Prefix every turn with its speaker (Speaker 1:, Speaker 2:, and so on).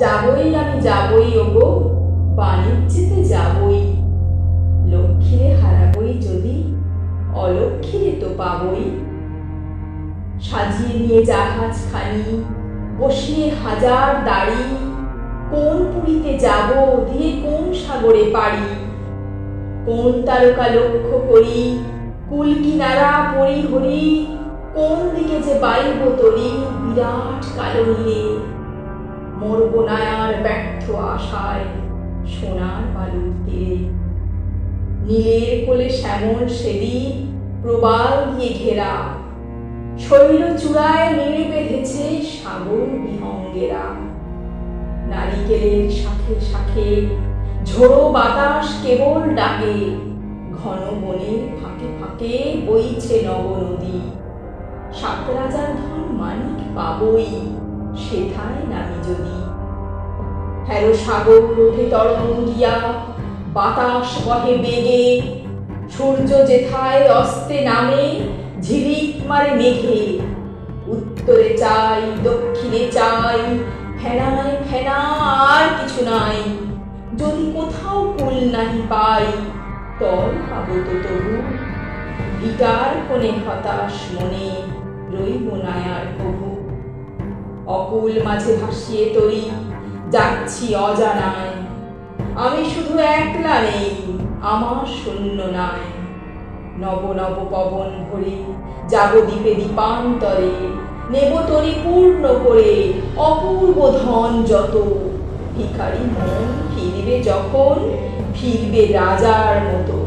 Speaker 1: যাবই আমি যাবই ওগো, বাণিজ্যেতে যাবই। লক্ষ্মীরে হারাবই যদি, অলক্ষ্মীরে তো পাবই। সাজিয়ে নিয়ে জাহাজ খানি, বসিয়ে হাজার দাড়ি, কোন পুরীতে যাব দিয়ে কোন সাগরে পাড়ি। কোন তারকা লক্ষ্য করি, কুল কিনারা পরি হরি, কোন দিকে যে বাইব তরি বিরাট কালো নীলে। মরব না আর ব্যর্থ আশায় সোনার বালুর তীরে। নীলের কোলে শ্যামল সেদি প্রবাল দিয়ে ঘেরা, শৈল চূড়ায় নেড়ে বেঁধেছে সাগর বিহঙ্গেরা। নারিকেলের শাখে শাখে ঝোড়ো বাতাস কেবল ডাকে, ঘন বনের ফাঁকে ফাঁকে বইছে নব নদী। সাত রাজার ধন মানিক পাবই সেথায় নামি যদি। হ্যারো সাগর ওঠে তরঙ্গ গিয়া, বাতাস বহে বেগে, সূর্য যেথায় অস্তে নামে ঝিলিক মারে মেঘে। উত্তরে চাই দক্ষিণে চাই, ফেনায় ফেনা আর কিছু নাই। যদি কোথাও কুল নাহি পাই, তল পাবো তো তবু। ভিটার কোণে হতাশ মনে রইব না আর কভু। অকুল মাঝে ভাসিয়ে তরি যাচ্ছি অজানায়, আমি শুধু একলা নেই আমার শূন্য নাই। নব নব পবন ভরে যাব দ্বীপে দ্বীপান্তরে, নেব তরি পূর্ণ করে অপূর্ব ধন যত। ভিখারি মন ফিরবে যখন, ফিরবে রাজার মতো।